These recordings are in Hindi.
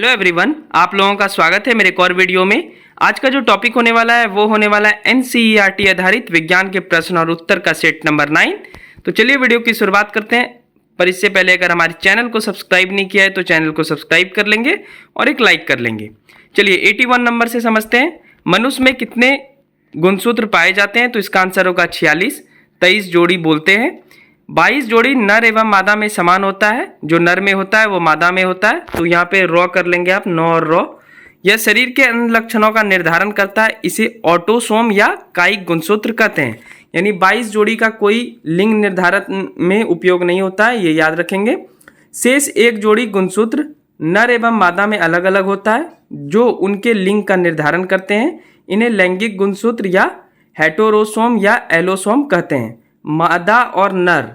हेलो एवरीवन, आप लोगों का स्वागत है मेरे एक और वीडियो में। आज का जो टॉपिक होने वाला है वो होने वाला है एनसीईआरटी आधारित विज्ञान के प्रश्न और उत्तर का सेट नंबर 9। तो चलिए वीडियो की शुरुआत करते हैं। पर इससे पहले अगर हमारे चैनल को सब्सक्राइब नहीं किया है तो चैनल को सब्सक्राइब कर लेंगे और एक लाइक कर लेंगे। चलिए 81 नंबर से समझते हैं। मनुष्य में कितने गुणसूत्र पाए जाते हैं? तो इसका आंसर होगा 46। 23 जोड़ी बोलते हैं। 22 जोड़ी नर एवं मादा में समान होता है। जो नर में होता है वो मादा में होता है। तो यहाँ पे रॉ कर लेंगे आप, 9 और रॉ। यह शरीर के अन्य लक्षणों का निर्धारण करता है। इसे ऑटोसोम या कायिक गुणसूत्र कहते हैं। यानी 22 जोड़ी का कोई लिंग निर्धारण में उपयोग नहीं होता है, ये याद रखेंगे। शेष एक जोड़ी गुणसूत्र नर एवं मादा में अलग अलग होता है, जो उनके लिंग का निर्धारण करते हैं। इन्हें लैंगिक गुणसूत्र या हेटेरोसोम या एलोसोम कहते हैं। मादा और नर,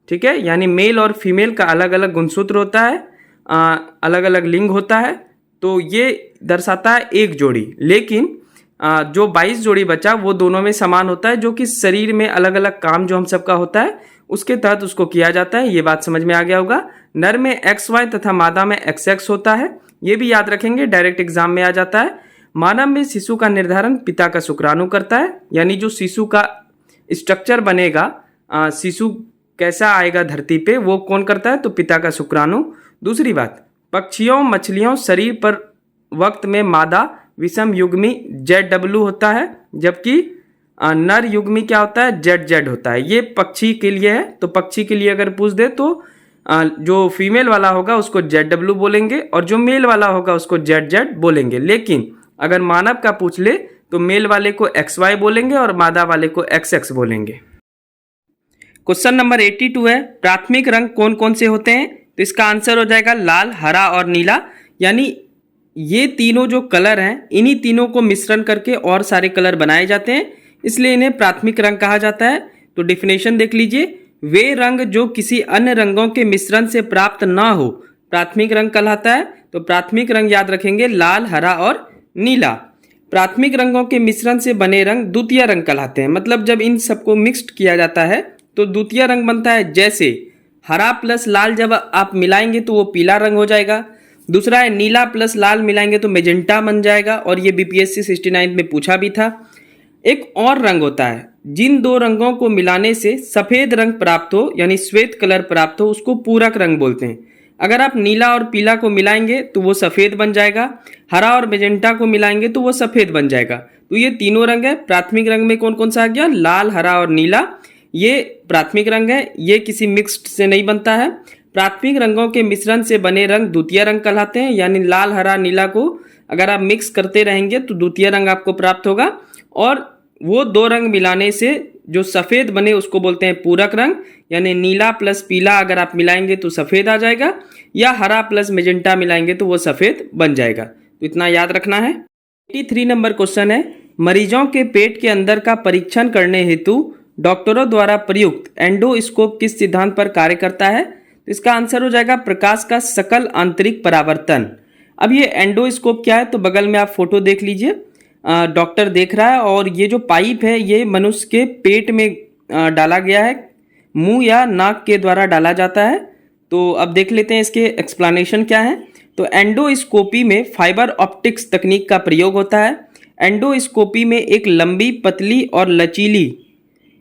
ठीक है, यानी मेल और फीमेल का अलग अलग गुणसूत्र होता है, अलग अलग लिंग होता है। तो ये दर्शाता है एक जोड़ी। लेकिन जो 22 जोड़ी बचा वो दोनों में समान होता है, जो कि शरीर में अलग अलग काम जो हम सबका होता है उसके तहत उसको किया जाता है। ये बात समझ में आ गया होगा। नर में XY तथा मादा में XX होता है, ये भी याद रखेंगे, डायरेक्ट एग्जाम में आ जाता है। मानव में शिशु का निर्धारण पिता का शुक्राणु करता है। यानी जो शिशु का स्ट्रक्चर बनेगा, शिशु कैसा आएगा धरती पे, वो कौन करता है? तो पिता का शुक्राणु। दूसरी बात, पक्षियों मछलियों शरीर पर वक्त में मादा विषम युग्मी ZW होता है, जबकि नर युग्मी क्या होता है? ZZ होता है। ये पक्षी के लिए है। तो पक्षी के लिए अगर पूछ दे तो जो फीमेल वाला होगा उसको ZW बोलेंगे और जो मेल वाला होगा उसको ZZ बोलेंगे। लेकिन अगर मानव का पूछ ले तो मेल वाले को XY बोलेंगे और मादा वाले को XX बोलेंगे। क्वेश्चन नंबर 82 है, प्राथमिक रंग कौन कौन से होते हैं? तो इसका आंसर हो जाएगा लाल, हरा और नीला। यानी ये तीनों जो कलर हैं, इन्हीं तीनों को मिश्रण करके और सारे कलर बनाए जाते हैं, इसलिए इन्हें प्राथमिक रंग कहा जाता है। तो डिफिनेशन देख लीजिए, वे रंग जो किसी अन्य रंगों के मिश्रण से प्राप्त ना हो प्राथमिक रंग कहलाता है। तो प्राथमिक रंग याद रखेंगे लाल, हरा और नीला। प्राथमिक रंगों के मिश्रण से बने रंग द्वितीय रंग कहलाते हैं। मतलब जब इन सबको मिक्स्ड किया जाता है तो द्वितीय रंग बनता है। जैसे हरा प्लस लाल जब आप मिलाएंगे तो वो पीला रंग हो जाएगा। दूसरा है नीला प्लस लाल मिलाएंगे तो मेजेंटा बन जाएगा, और ये BPSC 69 में पूछा भी था। एक और रंग होता है, जिन दो रंगों को मिलाने से सफ़ेद रंग प्राप्त हो, यानी श्वेत कलर प्राप्त हो, उसको पूरक रंग बोलते हैं। अगर आप नीला और पीला को मिलाएंगे तो वो सफ़ेद बन जाएगा, हरा और मेजेंटा को मिलाएंगे तो वो सफ़ेद बन जाएगा। तो ये तीनों रंग है। प्राथमिक रंग में कौन कौन सा आ गया? लाल, हरा और नीला, ये प्राथमिक रंग है। ये किसी मिक्स्ड से नहीं बनता है। प्राथमिक रंगों के मिश्रण से बने रंग द्वितीय रंग कहलाते हैं। यानी लाल, हरा, नीला को अगर आप मिक्स करते रहेंगे तो द्वितीय रंग आपको प्राप्त होगा, और वो दो रंग मिलाने से जो सफ़ेद बने उसको बोलते हैं पूरक रंग। यानी नीला प्लस पीला अगर आप मिलाएंगे तो सफ़ेद आ जाएगा, या हरा प्लस मेजेंटा मिलाएंगे तो वो सफ़ेद बन जाएगा। तो इतना याद रखना है। 83 नंबर क्वेश्चन है, मरीजों के पेट के अंदर का परीक्षण करने हेतु डॉक्टरों द्वारा प्रयुक्त एंडोस्कोप किस सिद्धांत पर कार्य करता है? तो इसका आंसर हो जाएगा प्रकाश का सकल आंतरिक परावर्तन। अब ये एंडोस्कोप क्या है? तो बगल में आप फोटो देख लीजिए, डॉक्टर देख रहा है, और ये जो पाइप है ये मनुष्य के पेट में डाला गया है, मुंह या नाक के द्वारा डाला जाता है। तो अब देख लेते हैं इसके एक्सप्लेनेशन क्या है। तो एंडोस्कोपी में फाइबर ऑप्टिक्स तकनीक का प्रयोग होता है। एंडोस्कोपी में एक लंबी, पतली और लचीली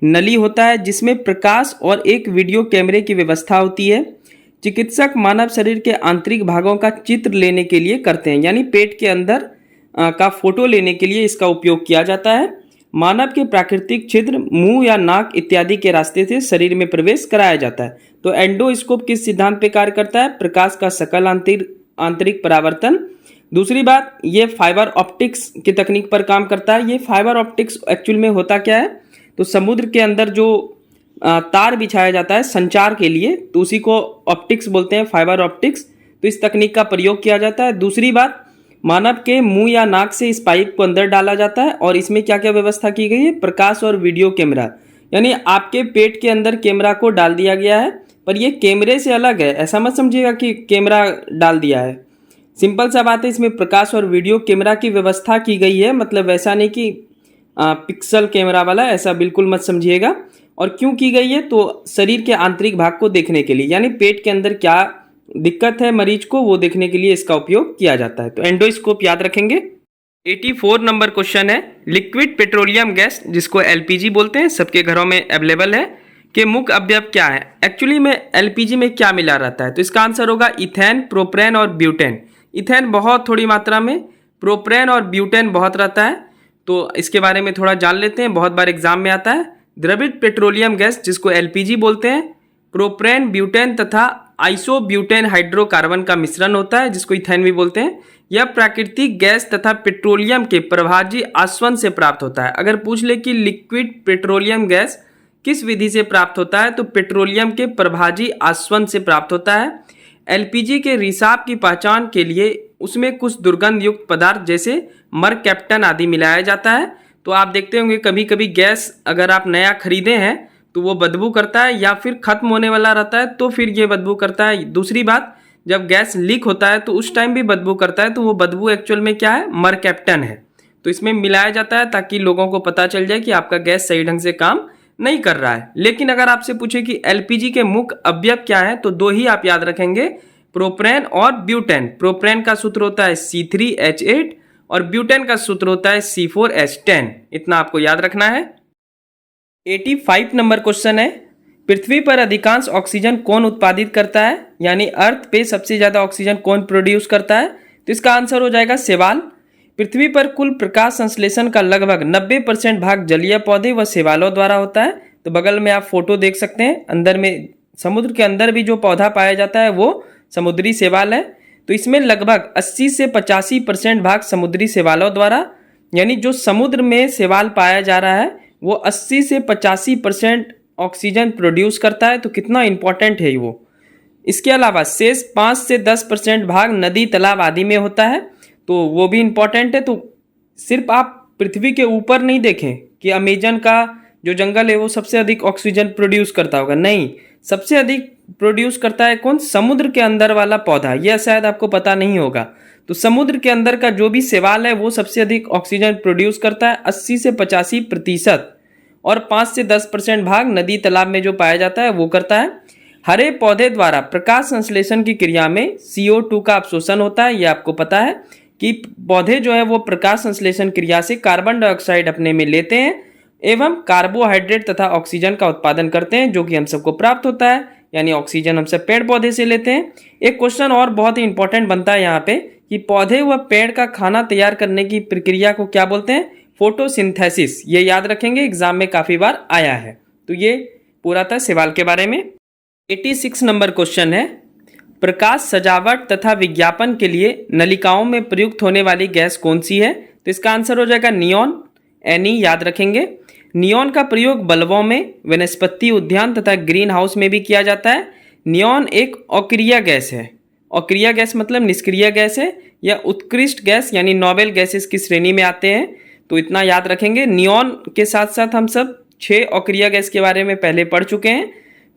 नली होता है जिसमें प्रकाश और एक वीडियो कैमरे की व्यवस्था होती है। चिकित्सक मानव शरीर के आंतरिक भागों का चित्र लेने के लिए करते हैं, यानी पेट के अंदर का फोटो लेने के लिए इसका उपयोग किया जाता है। मानव के प्राकृतिक छिद्र, मुंह या नाक इत्यादि के रास्ते से शरीर में प्रवेश कराया जाता है। तो एंडोस्कोप किस सिद्धांत पे कार्य करता है? प्रकाश का सकल आंतरिक परावर्तन। दूसरी बात, ये फाइबर ऑप्टिक्स की तकनीक पर काम करता है। ये फाइबर ऑप्टिक्स एक्चुअल में होता क्या है? तो समुद्र के अंदर जो तार बिछाया जाता है संचार के लिए, तो उसी को ऑप्टिक्स बोलते हैं, फाइबर ऑप्टिक्स। तो इस तकनीक का प्रयोग किया जाता है। दूसरी बात, मानव के मुंह या नाक से इस पाइप को अंदर डाला जाता है, और इसमें क्या क्या व्यवस्था की गई है? प्रकाश और वीडियो कैमरा। यानी आपके पेट के अंदर कैमरा को डाल दिया गया है, पर ये कैमरे से अलग है। ऐसा मत समझिएगा कि कैमरा डाल दिया है। सिंपल सा बात है, इसमें प्रकाश और वीडियो कैमरा की व्यवस्था की गई है। मतलब वैसा नहीं कि पिक्सल कैमरा वाला, ऐसा बिल्कुल मत समझिएगा। और क्यों की गई है? तो शरीर के आंतरिक भाग को देखने के लिए, यानी पेट के अंदर क्या दिक्कत है मरीज को वो देखने के लिए इसका उपयोग किया जाता है। तो एंडोस्कोप याद रखेंगे। 84 नंबर क्वेश्चन है, लिक्विड पेट्रोलियम गैस जिसको एलपीजी बोलते हैं, सबके घरों में अवेलेबल है, कि मुख्य अवयव क्या है। एक्चुअली में एलपीजी में क्या मिला रहता है, तो इसका आंसर होगा इथेन, प्रोपेन और ब्यूटेन। इथेन बहुत थोड़ी मात्रा में, प्रोपेन और ब्यूटेन बहुत रहता है। तो इसके बारे में थोड़ा जान लेते हैं, बहुत बार एग्जाम में आता है। द्रवित पेट्रोलियम गैस जिसको एलपीजी बोलते हैं, प्रोपेन, ब्यूटेन तथा आइसोब्यूटेन हाइड्रोकार्बन का मिश्रण होता है जिसको इथेन भी बोलते हैं। यह प्राकृतिक गैस तथा पेट्रोलियम के प्रभाजी आसवन से प्राप्त होता है। अगर पूछ ले कि लिक्विड पेट्रोलियम गैस किस विधि से प्राप्त होता है, तो पेट्रोलियम के प्रभाजी आसवन से प्राप्त होता है। एलपीजी के रिसाव की पहचान के लिए उसमें कुछ दुर्गंध युक्त पदार्थ जैसे मरकैप्टन आदि मिलाया जाता है। तो आप देखते होंगे कभी कभी गैस अगर आप नया खरीदे हैं तो वो बदबू करता है, या फिर खत्म होने वाला रहता है तो फिर ये बदबू करता है। दूसरी बात, जब गैस लीक होता है तो उस टाइम भी बदबू करता है, तो वो बदबू एक्चुअल में क्या है, मरकैप्टन है। तो इसमें मिलाया जाता है ताकि लोगों को पता चल जाए कि आपका गैस सही ढंग से काम नहीं कर रहा है। लेकिन अगर आपसे पूछे कि एलपीजी के मुख्य अवयव क्या है, तो दो ही आप याद रखेंगे, प्रोपेन और ब्यूटेन। प्रोपेन का सूत्र होता है C3H8 और ब्यूटेन का सूत्र होता है C4H10। इतना आपको याद रखना है। 85 नंबर क्वेश्चन है, पृथ्वी पर अधिकांश ऑक्सीजन कौन उत्पादित करता है, यानी अर्थ पे सबसे ज्यादा ऑक्सीजन कौन प्रोड्यूस करता है, तो इसका आंसर हो जाएगा शैवाल। पृथ्वी पर कुल प्रकाश संश्लेषण का लगभग 90% भाग जलीय पौधे व शैवालों द्वारा होता है। तो बगल में आप फोटो देख सकते हैं, अंदर में समुद्र के अंदर भी जो पौधा पाया जाता है वो समुद्री शैवाल है। तो इसमें लगभग 80 से 85% भाग समुद्री शैवालों द्वारा, यानी जो समुद्र में शैवाल पाया जा रहा है वो 80 से 85% ऑक्सीजन प्रोड्यूस करता है। तो कितना इंपॉर्टेंट है वो। इसके अलावा शेष 5 से 10% भाग नदी, तालाब आदि में होता है, तो वो भी इंपॉर्टेंट है। तो सिर्फ आप पृथ्वी के ऊपर नहीं देखें कि अमेजन का जो जंगल है वो सबसे अधिक ऑक्सीजन प्रोड्यूस करता होगा, नहीं, सबसे अधिक प्रोड्यूस करता है कौन, समुद्र के अंदर वाला पौधा। यह शायद आपको पता नहीं होगा। तो समुद्र के अंदर का जो भी शैवाल है वो सबसे अधिक ऑक्सीजन प्रोड्यूस करता है, 80 से 85%, और 5 से 10% भाग नदी, तालाब में जो पाया जाता है वो करता है। हरे पौधे द्वारा प्रकाश संश्लेषण की क्रिया में CO2 का अवशोषण होता है। ये आपको पता है कि पौधे जो है वो प्रकाश संश्लेषण क्रिया से कार्बन डाइऑक्साइड अपने में लेते हैं एवं कार्बोहाइड्रेट तथा ऑक्सीजन का उत्पादन करते हैं, जो कि हम सबको प्राप्त होता है, यानी ऑक्सीजन हम सब पेड़ पौधे से लेते हैं। एक क्वेश्चन और बहुत ही इंपॉर्टेंट बनता है यहाँ पे कि पौधे व पेड़ का खाना तैयार करने की प्रक्रिया को क्या बोलते हैं, फोटोसिंथेसिस। ये याद रखेंगे, एग्जाम में काफी बार आया है। तो ये पूरा था सवाल के बारे में। 86 नंबर क्वेश्चन है, प्रकाश सजावट तथा विज्ञापन के लिए नलिकाओं में प्रयुक्त होने वाली गैस कौन सी है, तो इसका आंसर हो जाएगा नियॉन, NE याद रखेंगे। नियॉन का प्रयोग बल्बों में, वनस्पति उद्यान तथा ग्रीन हाउस में भी किया जाता है। नियॉन एक अक्रिय गैस है। अक्रिय गैस मतलब निष्क्रिय गैस है, या उत्कृष्ट गैस यानी नोबेल गैसेस की श्रेणी में आते हैं। तो इतना याद रखेंगे। नियॉन के साथ साथ हम सब 6 अक्रिय गैस के बारे में पहले पढ़ चुके हैं।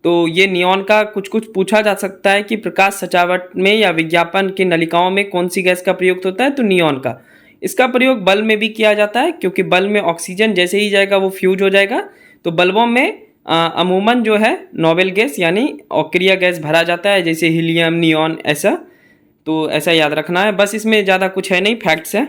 तो ये नियॉन का कुछ कुछ पूछा जा सकता है कि प्रकाश सजावट में या विज्ञापन की नलिकाओं में कौन सी गैस का प्रयोग होता है, तो नियॉन का। इसका प्रयोग बल्ब में भी किया जाता है, क्योंकि बल्ब में ऑक्सीजन जैसे ही जाएगा वो फ्यूज हो जाएगा। तो बल्बों में अमूमन जो है नोबेल गैस यानी अक्रिय गैस भरा जाता है, जैसे हीलियम, नियॉन, ऐसा। तो ऐसा याद रखना है, बस इसमें ज़्यादा कुछ है नहीं, फैक्ट्स है।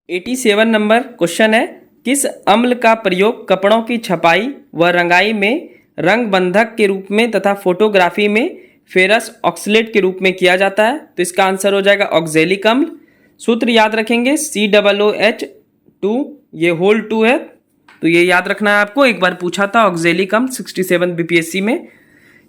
87 नंबर क्वेश्चन है, किस अम्ल का प्रयोग कपड़ों की छपाई व रंगाई में रंग बंधक के रूप में तथा फोटोग्राफी में फेरस ऑक्सलेट के रूप में किया जाता है, तो इसका आंसर हो जाएगा ऑक्जेलिक अम्ल। सूत्र याद रखेंगे COOH2, ये होल 2 है, तो ये याद रखना है आपको। एक बार पूछा था ऑक्जेलिक अम्ल 67 BPSC में।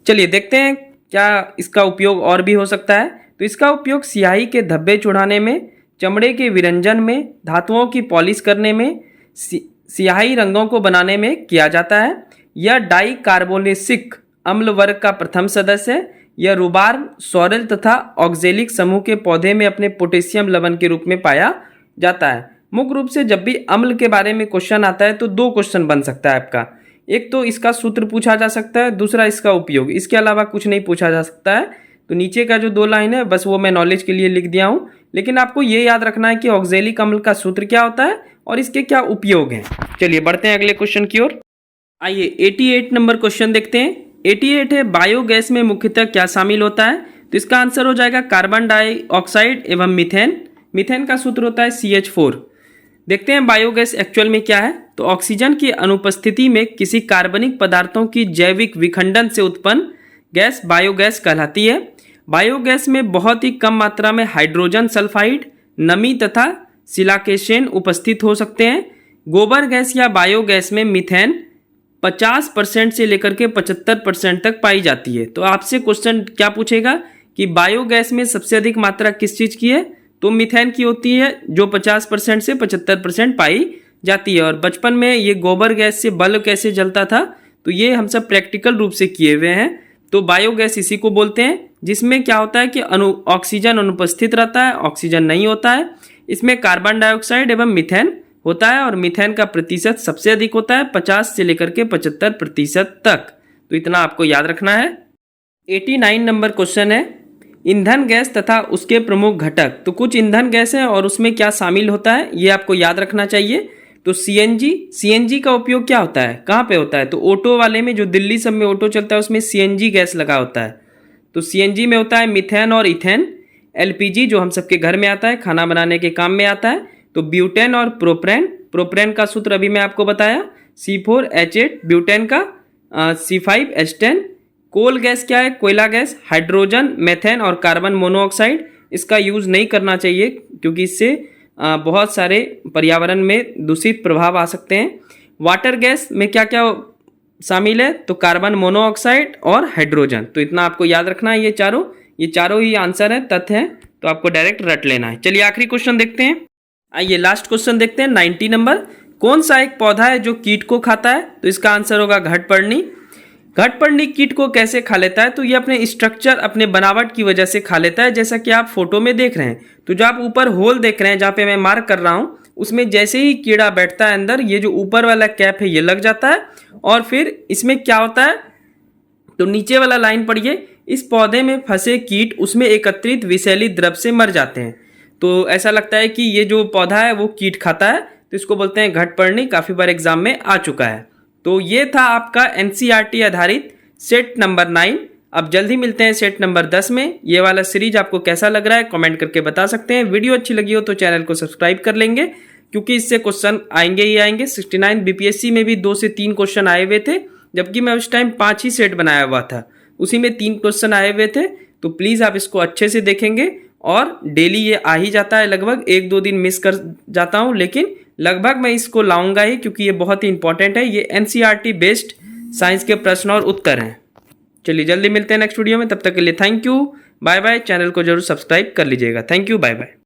चलिए देखते हैं क्या इसका उपयोग और भी हो सकता है। तो इसका उपयोग स्याही के धब्बे छुड़ाने में, चमड़े के विरंजन में, धातुओं की पॉलिश करने में, स्याही रंगों को बनाने में किया जाता है। यह डाई कार्बोनिसिक अम्ल वर्ग का प्रथम सदस्य है। यह रुबार, सॉरेल तथा ऑक्जेलिक समूह के पौधे में अपने पोटेशियम लवण के रूप में पाया जाता है। मुख्य रूप से जब भी अम्ल के बारे में क्वेश्चन आता है तो 2 क्वेश्चन बन सकता है आपका। एक तो इसका सूत्र पूछा जा सकता है, दूसरा इसका उपयोग। इसके अलावा कुछ नहीं पूछा जा सकता है। तो नीचे का जो 2 लाइन है बस वो मैं नॉलेज के लिए लिख दिया हूँ, लेकिन आपको ये याद रखना है कि ऑक्जेलिक अम्ल का सूत्र क्या होता है और इसके क्या उपयोग हैं। चलिए बढ़ते हैं अगले क्वेश्चन की ओर। आइए 88 नंबर क्वेश्चन देखते हैं। 88 है, बायोगैस में मुख्यतः क्या शामिल होता है, तो इसका आंसर हो जाएगा कार्बन डाइऑक्साइड एवं मीथेन। मीथेन का सूत्र होता है CH4। देखते हैं बायोगैस एक्चुअल में क्या है। तो ऑक्सीजन की अनुपस्थिति में किसी कार्बनिक पदार्थों की जैविक विखंडन से उत्पन्न गैस बायोगैस कहलाती है। बायोगैस में बहुत ही कम मात्रा में हाइड्रोजन सल्फाइड, नमी तथा सिलाकेशन उपस्थित हो सकते हैं। गोबर गैस या बायोगैस में मीथेन 50% से लेकर के 75% तक पाई जाती है। तो आपसे क्वेश्चन क्या पूछेगा कि बायोगैस में सबसे अधिक मात्रा किस चीज़ की है, तो मीथेन की होती है जो 50% से 75% पाई जाती है। और बचपन में ये गोबर गैस से बल्ब कैसे जलता था, तो ये हम सब प्रैक्टिकल रूप से किए हुए हैं। तो बायोगैस इसी को बोलते हैं, जिसमें क्या होता है कि ऑक्सीजन अनुपस्थित रहता है, ऑक्सीजन नहीं होता है। इसमें कार्बन डाइऑक्साइड एवं मीथेन होता है और मीथेन का प्रतिशत सबसे अधिक होता है 50 से लेकर के 75% तक। तो इतना आपको याद रखना है। 89 नंबर क्वेश्चन है ईंधन गैस तथा उसके प्रमुख घटक। तो कुछ ईंधन गैस है और उसमें क्या शामिल होता है ये आपको याद रखना चाहिए। तो सीएनजी का उपयोग क्या होता है, कहाँ पे होता है, तो ऑटो वाले में, जो दिल्ली सब में ऑटो चलता है उसमें सीएनजी गैस लगा होता है। तो सीएनजी में होता है मीथेन और इथेन। एलपीजी जो हम सबके घर में आता है, खाना बनाने के काम में आता है। तो ब्यूटेन और प्रोपेन का सूत्र अभी मैं आपको बताया, C4H8 ब्यूटेन का, C5H10। कोल गैस क्या है, कोयला गैस। हाइड्रोजन, मेथेन और कार्बन मोनोऑक्साइड, इसका यूज़ नहीं करना चाहिए क्योंकि इससे बहुत सारे पर्यावरण में दूषित प्रभाव आ सकते हैं। वाटर गैस में क्या क्या शामिल है, तो कार्बन मोनोऑक्साइड और हाइड्रोजन। तो इतना आपको याद रखना है। ये चारों ही आंसर है, तथ्य है, तो आपको डायरेक्ट रट लेना है। चलिए आखिरी क्वेश्चन देखते हैं। आइए लास्ट क्वेश्चन देखते हैं 90 नंबर। कौन सा एक पौधा है जो कीट को खाता है, तो इसका आंसर होगा घटपर्णी। घटपर्णी कीट को कैसे खा लेता है, तो ये अपने स्ट्रक्चर, अपने बनावट की वजह से खा लेता है। जैसा कि आप फोटो में देख रहे हैं, तो जो आप ऊपर होल देख रहे हैं जहाँ पे मैं मार्क कर रहा हूँ, उसमें जैसे ही कीड़ा बैठता है अंदर, ये जो ऊपर वाला कैप है ये लग जाता है और फिर इसमें क्या होता है, तो नीचे वाला लाइन पढ़िए, इस पौधे में फंसे कीट उसमें एकत्रित विषैली द्रव से मर जाते हैं। तो ऐसा लगता है कि ये जो पौधा है वो कीट खाता है, तो इसको बोलते हैं घटपर्णी। काफ़ी बार एग्जाम में आ चुका है। तो ये था आपका एनसीईआरटी आधारित सेट नंबर 9। अब जल्दी मिलते हैं सेट नंबर 10 में। ये वाला सीरीज आपको कैसा लग रहा है कमेंट करके बता सकते हैं। वीडियो अच्छी लगी हो तो चैनल को सब्सक्राइब कर लेंगे, क्योंकि इससे क्वेश्चन आएंगे ही आएंगे। 69 बीपीएससी में भी 2 से 3 क्वेश्चन आए हुए थे, जबकि मैं उस टाइम 5 ही सेट बनाया हुआ था, उसी में 3 क्वेश्चन आए हुए थे। तो प्लीज़ आप इसको अच्छे से देखेंगे। और डेली ये आ ही जाता है, लगभग 1-2 दिन मिस कर जाता हूँ, लेकिन लगभग मैं इसको लाऊंगा ही, क्योंकि ये बहुत ही इंपॉर्टेंट है। ये एनसीईआरटी बेस्ड साइंस के प्रश्न और उत्तर हैं। चलिए जल्दी मिलते हैं नेक्स्ट वीडियो में, तब तक के लिए thank you, bye bye. Channel को जरूर सब्सक्राइब कर लीजिएगा। Thank you, bye bye.